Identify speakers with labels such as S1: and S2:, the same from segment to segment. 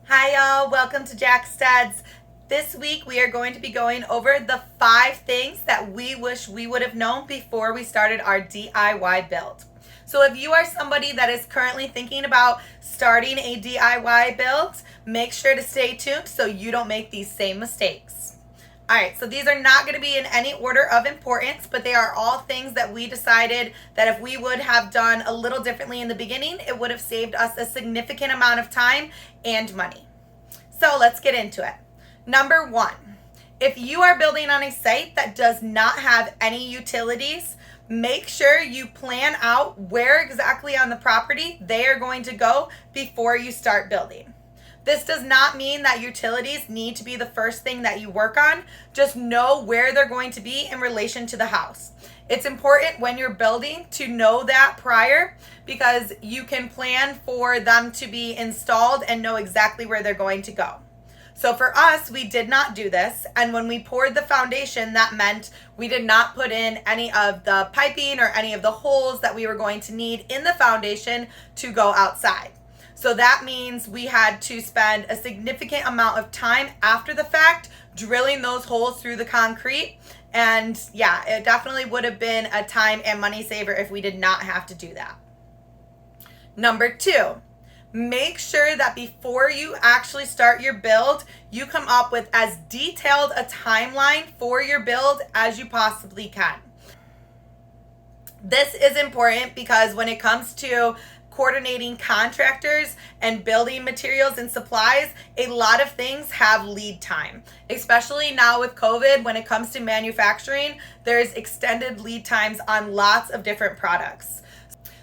S1: Hi y'all, welcome to Jack Studs. This week we are going to be going over the 5 things that we wish we would have known before we started our DIY build. So if you are somebody that is currently thinking about starting a DIY build, make sure to stay tuned so you don't make these same mistakes. Alright, so these are not going to be in any order of importance, but they are all things that we decided that if we would have done a little differently in the beginning, it would have saved us a significant amount of time and money. So let's get into it. Number 1, if you are building on a site that does not have any utilities, make sure you plan out where exactly on the property they are going to go before you start building. This does not mean that utilities need to be the first thing that you work on. Just know where they're going to be in relation to the house. It's important when you're building to know that prior because you can plan for them to be installed and know exactly where they're going to go. So for us, we did not do this. And when we poured the foundation, that meant we did not put in any of the piping or any of the holes that we were going to need in the foundation to go outside. So that means we had to spend a significant amount of time after the fact drilling those holes through the concrete. And yeah, it definitely would have been a time and money saver if we did not have to do that. Number 2, make sure that before you actually start your build, you come up with as detailed a timeline for your build as you possibly can. This is important because when it comes to coordinating contractors and building materials and supplies, a lot of things have lead time. Especially now with COVID, when it comes to manufacturing, there's extended lead times on lots of different products.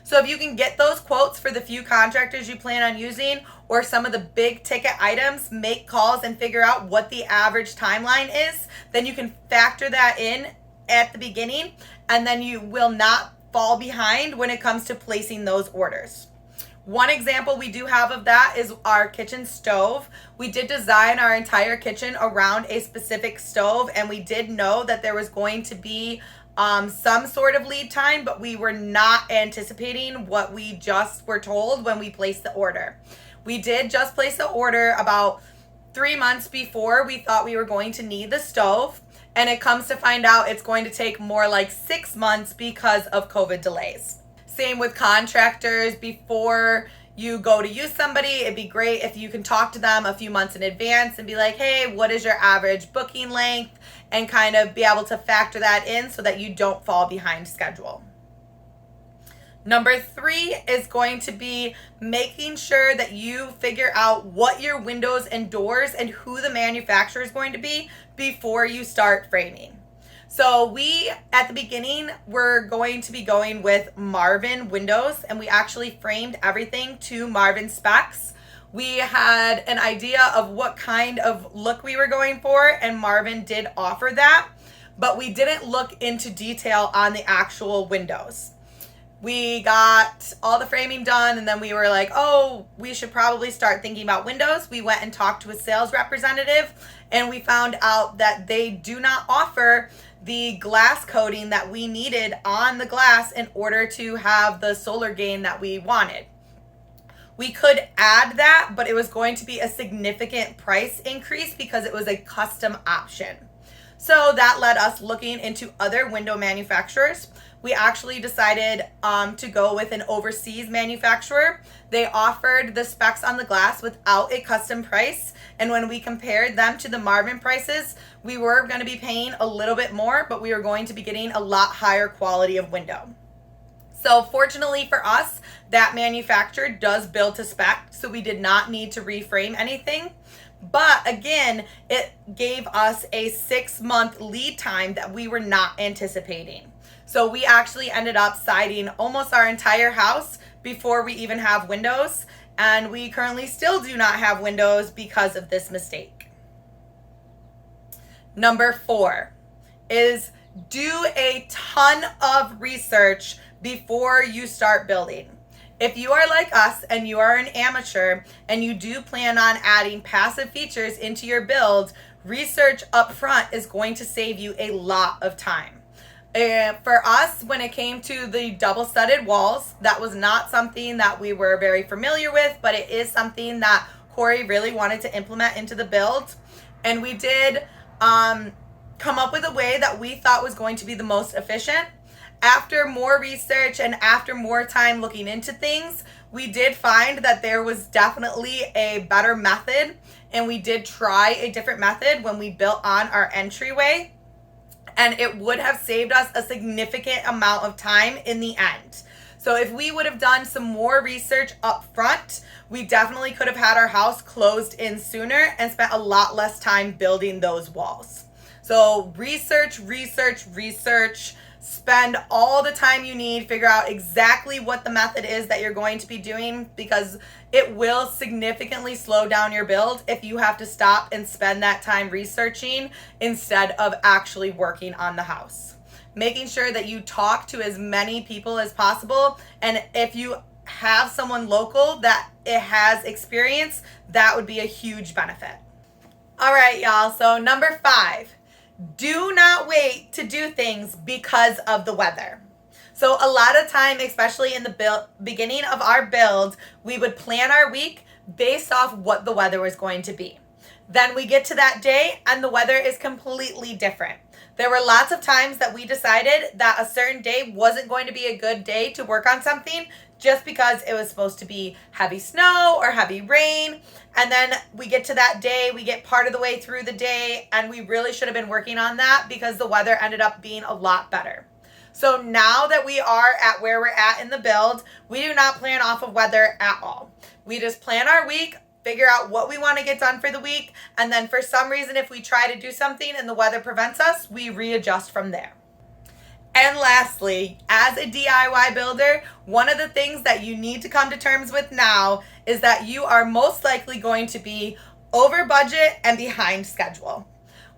S1: So if you can get those quotes for the few contractors you plan on using or some of the big ticket items, make calls and figure out what the average timeline is, then you can factor that in at the beginning and then you will not fall behind when it comes to placing those orders. One example we do have of that is our kitchen stove. We did design our entire kitchen around a specific stove, and we did know that there was going to be some sort of lead time, but we were not anticipating what we just were told when we placed the order. We did just place the order about 3 months before we thought we were going to need the stove. And it comes to find out it's going to take more like 6 months because of COVID delays. Same with contractors. Before you go to use somebody, it'd be great if you can talk to them a few months in advance and be like, hey, what is your average booking length? And kind of be able to factor that in so that you don't fall behind schedule. Number 3 is going to be making sure that you figure out what your windows and doors and who the manufacturer is going to be before you start framing. So we, at the beginning, were going to be going with Marvin windows, and we actually framed everything to Marvin specs. We had an idea of what kind of look we were going for, and Marvin did offer that, but we didn't look into detail on the actual windows. We got all the framing done and then we were like, oh, we should probably start thinking about windows. We went and talked to a sales representative and we found out that they do not offer the glass coating that we needed on the glass in order to have the solar gain that we wanted. We could add that, but it was going to be a significant price increase because it was a custom option. So that led us looking into other window manufacturers. We actually decided to go with an overseas manufacturer. They offered the specs on the glass without a custom price. And when we compared them to the Marvin prices, we were going to be paying a little bit more, but we were going to be getting a lot higher quality of window. So fortunately for us, that manufacturer does build to spec, so we did not need to reframe anything. But again, it gave us a 6-month lead time that we were not anticipating. So we actually ended up siding almost our entire house before we even have windows. And we currently still do not have windows because of this mistake. Number 4 is do a ton of research before you start building. If you are like us and you are an amateur and you do plan on adding passive features into your build, research up front is going to save you a lot of time. For us, when it came to the double-studded walls, that was not something that we were very familiar with, but it is something that Corey really wanted to implement into the build. And we did come up with a way that we thought was going to be the most efficient. After more research and after more time looking into things, we did find that there was definitely a better method, and we did try a different method when we built on our entryway, and it would have saved us a significant amount of time in the end. So if we would have done some more research up front, we definitely could have had our house closed in sooner and spent a lot less time building those walls. So research, spend all the time you need, figure out exactly what the method is that you're going to be doing, because it will significantly slow down your build if you have to stop and spend that time researching instead of actually working on the house. Making sure that you talk to as many people as possible, and if you have someone local that it has experience, that would be a huge benefit. All right, y'all, so number 5. Do not wait to do things because of the weather. So a lot of time, especially in the beginning of our build, we would plan our week based off what the weather was going to be. Then we get to that day and the weather is completely different. There were lots of times that we decided that a certain day wasn't going to be a good day to work on something just because it was supposed to be heavy snow or heavy rain. And then we get to that day, we get part of the way through the day, and we really should have been working on that because the weather ended up being a lot better. So now that we are at where we're at in the build, we do not plan off of weather at all. We just plan our week, figure out what we want to get done for the week, and then for some reason, if we try to do something and the weather prevents us, we readjust from there. And lastly, as a DIY builder, one of the things that you need to come to terms with now is that you are most likely going to be over budget and behind schedule.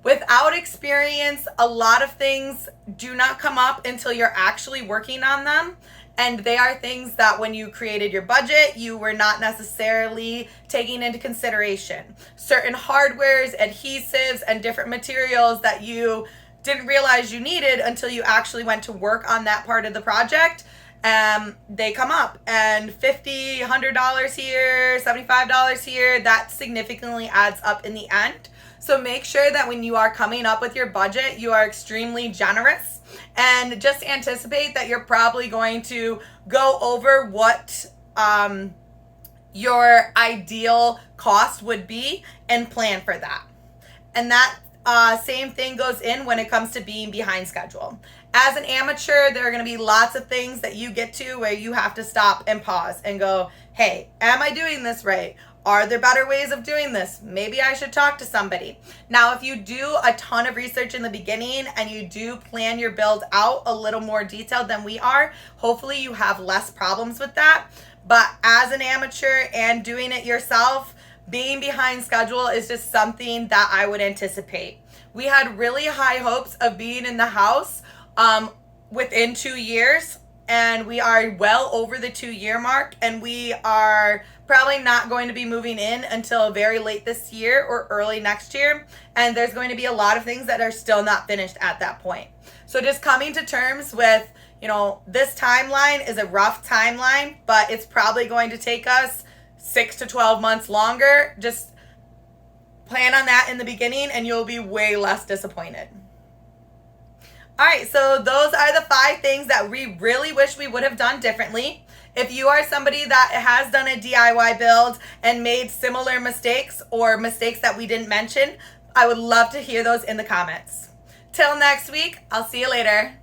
S1: Without experience, a lot of things do not come up until you're actually working on them. And they are things that when you created your budget, you were not necessarily taking into consideration. Certain hardwares, adhesives, and different materials that you didn't realize you needed until you actually went to work on that part of the project. They come up, and $50, $100 here, $75 here, that significantly adds up in the end. So make sure that when you are coming up with your budget, you are extremely generous, and just anticipate that you're probably going to go over what your ideal cost would be and plan for that. And that same thing goes in when it comes to being behind schedule. As an amateur, there are going to be lots of things that you get to where you have to stop and pause and go, hey, am I doing this right? Are there better ways of doing this? Maybe I should talk to somebody. Now, if you do a ton of research in the beginning and you do plan your build out a little more detailed than we are, hopefully you have less problems with that. But as an amateur and doing it yourself, being behind schedule is just something that I would anticipate. We had really high hopes of being in the house within 2 years, and we are well over the 2-year mark, and we are probably not going to be moving in until very late this year or early next year. And there's going to be a lot of things that are still not finished at that point. So just coming to terms with, this timeline is a rough timeline, but it's probably going to take us 6 to 12 months longer. Just plan on that in the beginning and you'll be way less disappointed. All right, so those are the 5 things that we really wish we would have done differently. If you are somebody that has done a DIY build and made similar mistakes or mistakes that we didn't mention, I would love to hear those in the comments. Till next week, I'll see you later.